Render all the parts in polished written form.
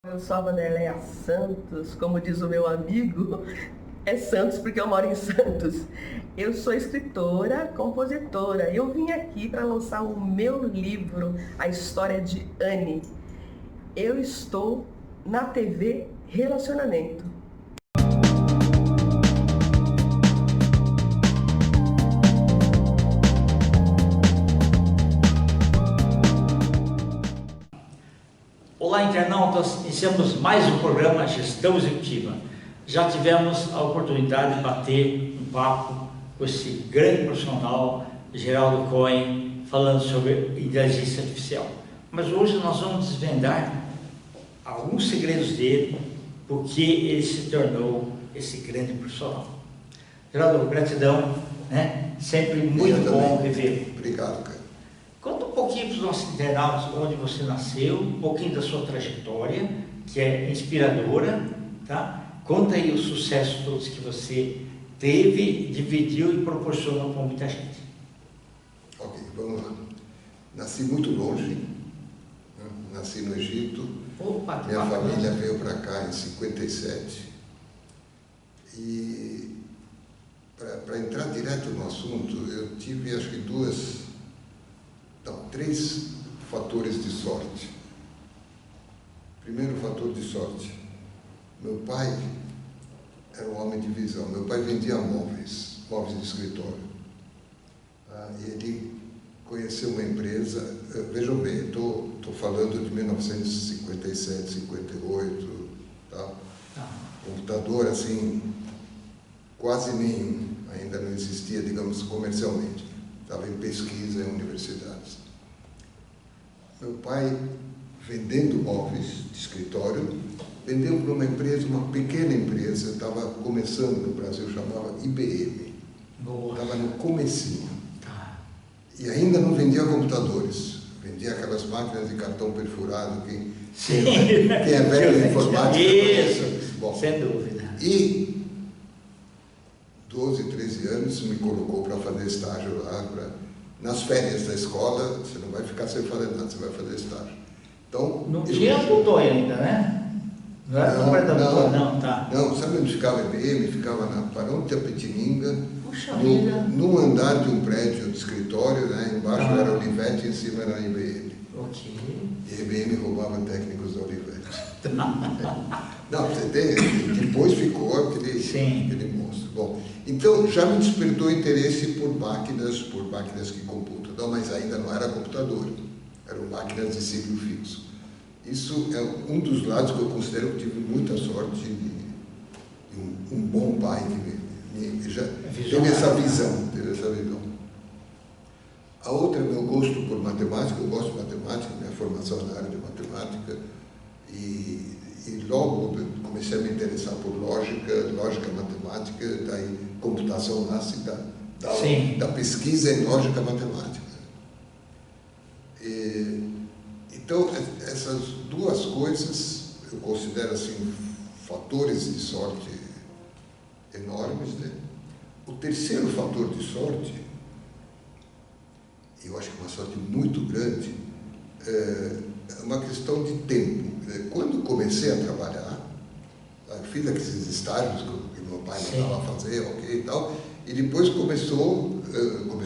Eu sou a Vanderleia Santos, como diz o meu amigo, é Santos porque eu moro em Santos. Eu sou escritora, compositora. Eu vim aqui para lançar o meu livro, A História de Anne. Eu estou na TV Relacionamento. Olá, internautas! Iniciamos mais um programa Gestão Executiva. Já tivemos a oportunidade de bater um papo com esse grande profissional, Geraldo Cohen, falando sobre inteligência artificial. Mas hoje nós vamos desvendar alguns segredos dele, porque ele se tornou esse grande profissional. Geraldo, gratidão, né? Sempre muito bom revê-lo. Obrigado, cara. Conta um pouquinho para os nossos internautas onde você nasceu, um pouquinho da sua trajetória, que é inspiradora, tá? Conta aí os sucessos todos que você teve, dividiu e proporcionou para muita gente. Ok, vamos lá. Nasci muito longe, né? Nasci no Egito. Opa, Minha família veio para cá em 57. E para entrar direto no assunto, eu tive acho que três fatores de sorte. Primeiro fator de sorte, meu pai era um homem de visão. Meu pai vendia móveis de escritório. E ele conheceu uma empresa, vejam bem, estou falando de 1957, 58, tá? Computador assim, quase nenhum, ainda não existia, digamos, comercialmente. Estava em pesquisa em universidades. Meu pai, vendendo móveis de escritório, vendeu para uma empresa, uma pequena empresa, estava começando no Brasil, chamava IBM. Estava no comecinho. E ainda não vendia computadores. Vendia aquelas máquinas de cartão perfurado. Quem é velho da informática conhece. Bom, sem dúvida. E 12, 13 anos me colocou para fazer estágio lá. Nas férias da escola, você não vai ficar sem fazer nada, você vai fazer estágio. Então, não tinha Butói ainda, né? Não era no perto da Butói, não, tá. Não, sabe onde ficava a IBM? Ficava na Barão de Tapetininga, num andar de um prédio de escritório, né? Embaixo era Olivetti e em cima era a IBM. Ok. E a IBM roubava técnicos da Olivetti. Não, você tem, depois ficou aquele monstro. Bom, então já me despertou interesse por máquinas que computam. Não, mas ainda não era computador, eram máquinas de ciclo fixo. Isso é um dos lados que eu considero que tive muita sorte de um bom pai que já teve essa visão. A outra é meu gosto por matemática. Eu gosto de matemática, minha formação na área de matemática, e logo comecei a me interessar por lógica matemática, daí computação nasce da pesquisa em lógica matemática. Então, essas duas coisas eu considero assim fatores de sorte enormes, né? O terceiro fator de sorte, eu acho que é uma sorte muito grande, é uma questão de tempo. Quando comecei a trabalhar, eu fiz aqueles estágios que meu pai mandava fazer, ok e tal, e depois começou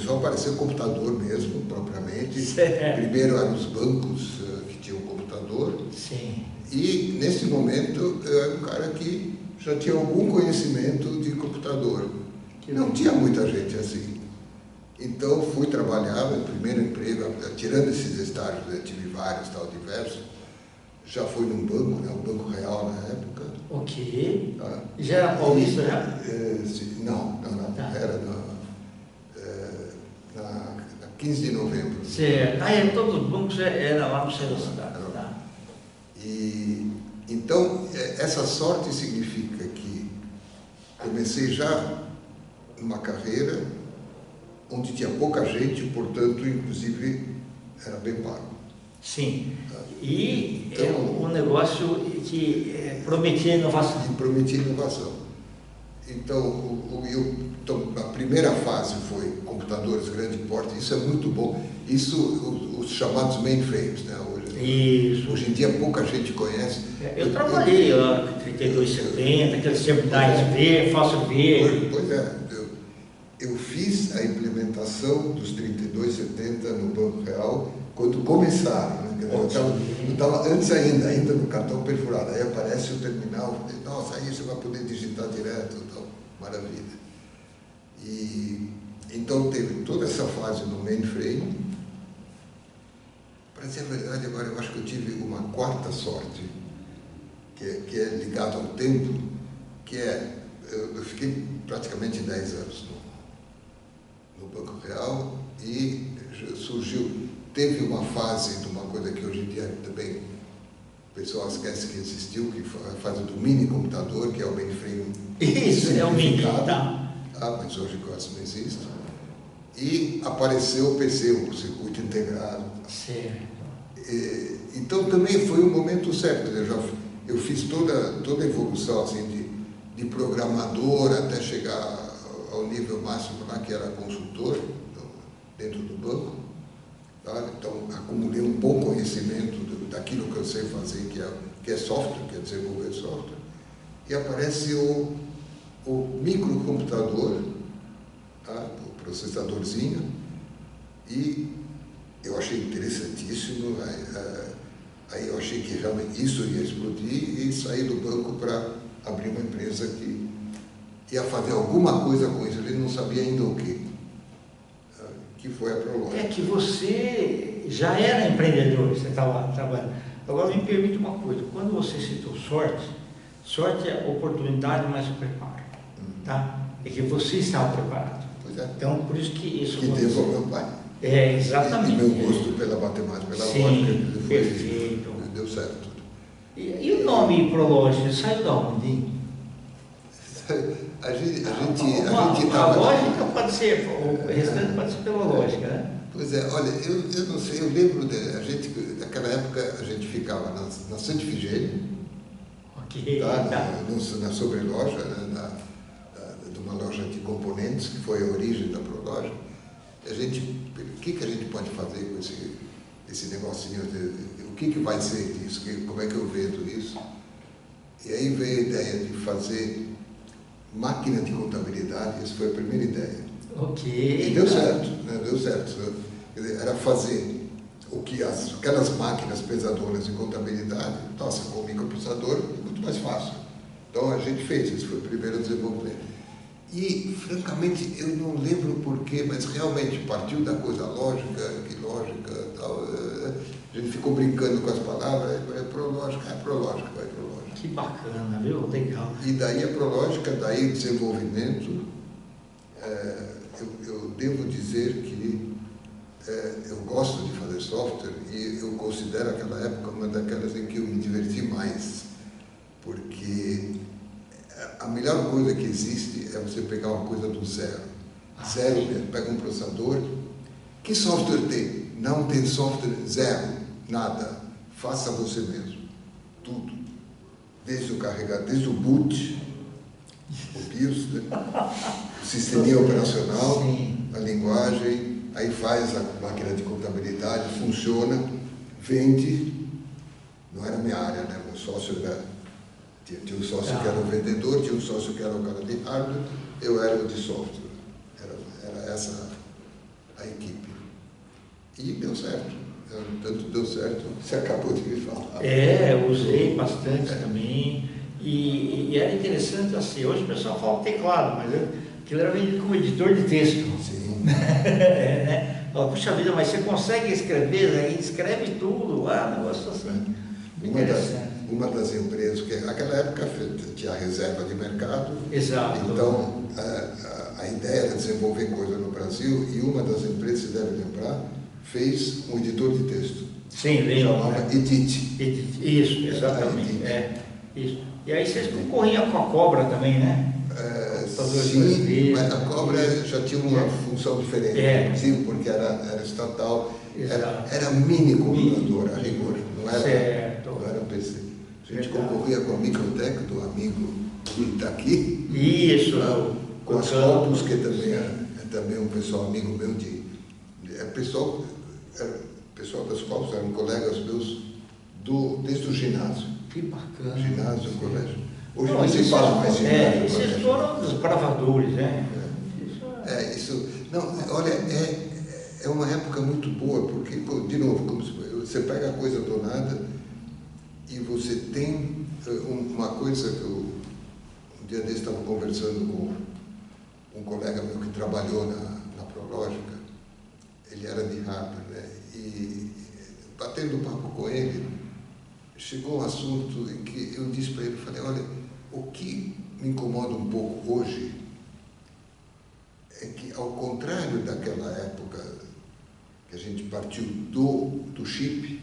a aparecer computador mesmo, propriamente. Primeiro eram os bancos que tinham computador. Sim. E nesse momento eu era um cara que já tinha algum conhecimento de computador. Não tinha muita gente assim. Então fui trabalhar, meu primeiro emprego, tirando esses estágios, eu tive vários, diversos. Já fui num banco, né, um Banco Real na época. Ok. Já era paulista já? Não. Tá. Era na 15 de novembro. Certo. Todos os bancos eram lá no centro da cidade. Tá. E então, essa sorte significa que comecei já uma carreira onde tinha pouca gente, portanto, inclusive, era bem pago. Sim. E então, um negócio que prometia inovação. Prometia inovação. Então, a primeira fase foi computadores grande porte, isso é muito bom. Isso, os chamados mainframes, né? Hoje Isso. Hoje em dia pouca gente conhece. Eu trabalhei lá com 3270, aqueles terminais V, fácil V. Pois é, eu fiz a implementação dos 3270 no Banco Real quando começaram. Né? Eu estava antes ainda no cartão perfurado. Aí aparece o terminal, falei, nossa, aí você vai poder digitar direto, então, maravilha. E então teve toda essa fase no mainframe. Para dizer a verdade, agora eu acho que eu tive uma quarta sorte, que é ligada ao tempo, que é, eu fiquei praticamente 10 anos no Banco Real e teve uma fase de uma coisa que hoje em dia também o pessoal esquece que existiu, que foi a fase do mini computador, que é o mainframe. Isso, é o mini, tá? Mas hoje quase não existe. E apareceu o PC, o circuito integrado. Certo. Então também foi um momento certo. Eu fiz toda a evolução assim, de programador até chegar ao nível máximo lá, que era consultor dentro do banco. Tá? Então acumulei um bom conhecimento daquilo que eu sei fazer, que é software, que é desenvolver software. E aparece o microcomputador, tá? O processadorzinho, e eu achei interessantíssimo. Aí eu achei que realmente isso ia explodir e saí do banco para abrir uma empresa que ia fazer alguma coisa com isso. Ele não sabia ainda o quê, que foi a Prolog. É que você já era empreendedor, você estava trabalhando. Agora me permite uma coisa, quando você citou sorte é oportunidade mais o preparo, tá? É que você estava preparado. Pois é. Então, por isso que isso... Que devo ao meu pai. É, exatamente. E meu gosto pela matemática, pela lógica, perfeito. Deu certo. E o nome Prológica saiu da onde? A lógica pode ser, o restante pode ser pela lógica, né? Pois é, olha, eu não sei, eu lembro naquela época a gente ficava na Santa Ifigênia, tá? Na sobreloja, né? De uma loja de componentes, que foi a origem da Prológica. O que a gente pode fazer com esse negocinho? O que vai ser disso? Como é que eu vendo isso? E aí veio a ideia de fazer máquina de contabilidade. Essa foi a primeira ideia. Ok. E deu certo, né? Deu certo. Era fazer o que aquelas máquinas pesadoras de contabilidade, nossa, com o microprocessador é muito mais fácil. Então a gente fez, esse foi o primeiro desenvolvimento. E, francamente, eu não lembro porquê, mas realmente partiu da coisa lógica, tal. A gente ficou brincando com as palavras, é prológica, vai prológica. Que bacana, viu? Legal. E daí a prológica, daí o desenvolvimento, eu devo dizer que eu gosto de fazer software e eu considero aquela época uma daquelas em que eu me diverti mais, porque a melhor coisa que existe é você pegar uma coisa do zero. Zero mesmo. Pega um processador. Que software tem? Não tem software, zero, nada. Faça você mesmo. Tudo. Desde o carregador, desde o boot, o BIOS, né? O sisteminha operacional, sim, a linguagem, aí faz a máquina de contabilidade, funciona, vende. Não era minha área, né? Meu sócio era... Tinha um sócio que era o vendedor, tinha um sócio que era o cara de hardware, eu era o de software. Era essa a equipe. E deu certo. Tanto deu certo, você acabou de me falar. Eu usei bastante também. E era interessante assim, hoje o pessoal fala teclado, mas aquilo era vendido como editor de texto. Sim. Né? Puxa vida, mas você consegue escrever, né? Escreve tudo lá, negócio assim. Uma das empresas, que naquela época tinha reserva de mercado. Exato. Então, a ideia era desenvolver coisa no Brasil e uma das empresas, você deve lembrar, fez um editor de texto. Sim, lembro. Chamava Edit. Isso, exatamente. Isso. E aí vocês concorriam com a Cobra também, né? Sim, mas a Cobra já tinha uma função diferente, sim, porque era estatal. Era mini computador, a rigor, não era PC. A gente concorria com a Microtech, do amigo que está aqui. Isso. Com as Scopus, que também é também um pessoal amigo meu pessoal das Scopus, eram colegas meus desde o ginásio. Que bacana. Ginásio, colégio. Hoje não não se faz mais ginásio. Esses foram dos bravadores, né? Isso. Não, olha, é uma época muito boa, porque, de novo, como você pega a coisa do nada e você tem uma coisa que um dia desse estava conversando com um colega meu que trabalhou na Prológica, ele era de Harvard, né? E batendo papo com ele, chegou um assunto em que eu disse para ele, falei, olha, o que me incomoda um pouco hoje é que, ao contrário daquela época que a gente partiu do chip,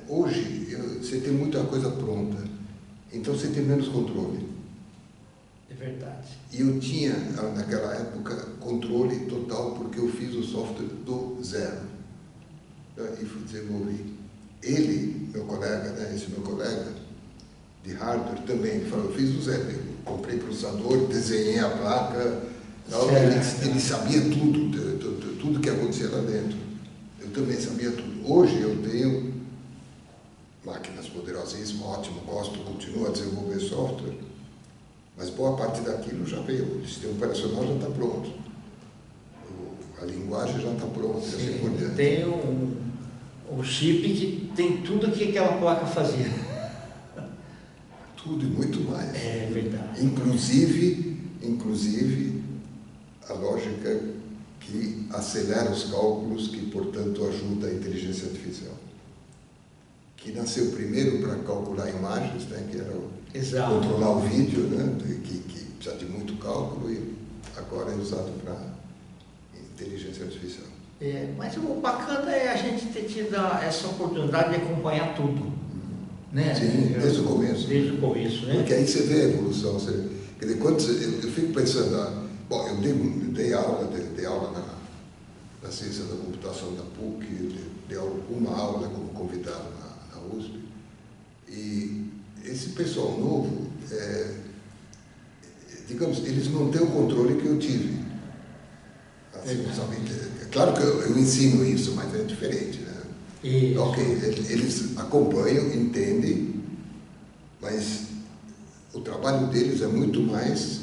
hoje você tem muita coisa pronta, então você tem menos controle. É verdade. E eu tinha, naquela época, controle total, porque eu fiz o software do zero. E desenvolvi. Ele, meu colega, né, esse meu colega de hardware também, falou, eu fiz do zero. Eu comprei processador, desenhei a placa, ele sabia tudo que acontecia lá dentro. Eu também sabia tudo. Hoje eu tenho máquinas poderosíssimas, ótimo, gosto, continuo a desenvolver software, mas boa parte daquilo já veio. O sistema operacional já está pronto. A linguagem já está pronta. Sim, assim por diante. Tem um chip que tem tudo que aquela placa fazia. Tudo e muito mais. É verdade. Inclusive a lógica que acelera os cálculos, que, portanto, ajuda a inteligência artificial. Que nasceu primeiro para calcular imagens, né, que era controlar o vídeo, né, que precisa de muito cálculo, e agora é usado para inteligência artificial. Mas o bacana é a gente ter tido essa oportunidade de acompanhar tudo. Né? Sim, desde o começo. Desde o começo, né? Porque aí você vê a evolução. Quer dizer, eu fico pensando, bom, eu dei aula na ciência da computação da PUC, dei uma aula como convidado na USP, e esse pessoal novo, digamos, eles não têm o controle que eu tive. Assim, sabe? Claro que eu ensino isso, mas é diferente, né? Isso. Ok, eles acompanham, entendem, mas o trabalho deles é muito mais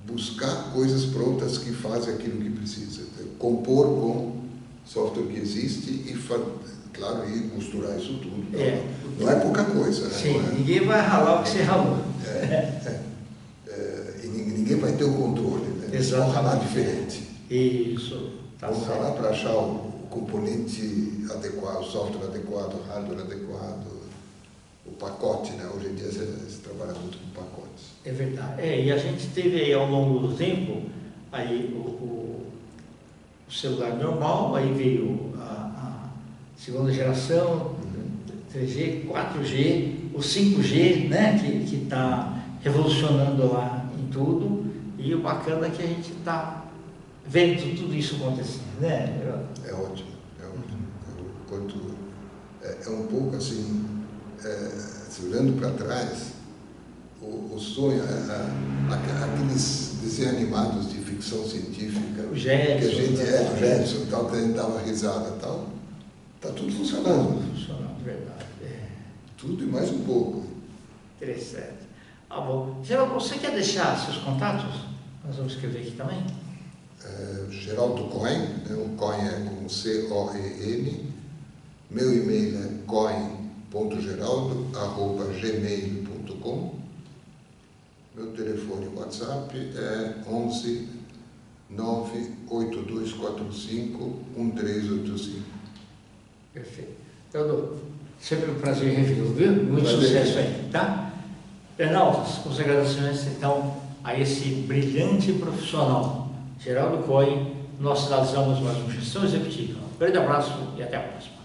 buscar coisas prontas que fazem aquilo que precisa. Compor com software que existe e, claro, e costurar isso tudo. Não é pouca coisa, né? Sim, ninguém vai ralar o que você ralou. E ninguém vai ter o controle, né? Eles vão ralar diferente. Isso. Vão ralar para achar o componente adequado, o software adequado, o hardware adequado, o pacote, né? Hoje em dia se trabalha muito com pacotes. É verdade. E a gente teve aí, ao longo do tempo, aí o celular normal, aí veio a segunda geração, 3G, 4G, o 5G, né? Que está revolucionando lá em tudo, e o bacana é que a gente está vendo tudo isso acontecer, né? É ótimo. É um pouco assim, olhando para trás, o sonho, aqueles desenhos animados de ficção científica, o Jetson, que a gente o Jetson, tal, que a gente dava risada e tal, está tudo funcionando. Funcionando, verdade. Tudo e mais um pouco. Interessante. Bom. Geraldo, você quer deixar seus contatos? Nós vamos escrever aqui também. Geraldo Cohen, né? O Cohen é com C-O-E-N. Meu e-mail é cohen.geraldo@gmail.com. Meu telefone WhatsApp é 11 98245 1385. Perfeito. Geraldo, sempre um prazer revê-lo, viu? Muito sucesso aí, tá? Internautas, com os agradecimentos então a esse brilhante profissional, Geraldo Cohen, nós finalizamos mais uma Gestão Executiva. Um grande abraço e até a próxima.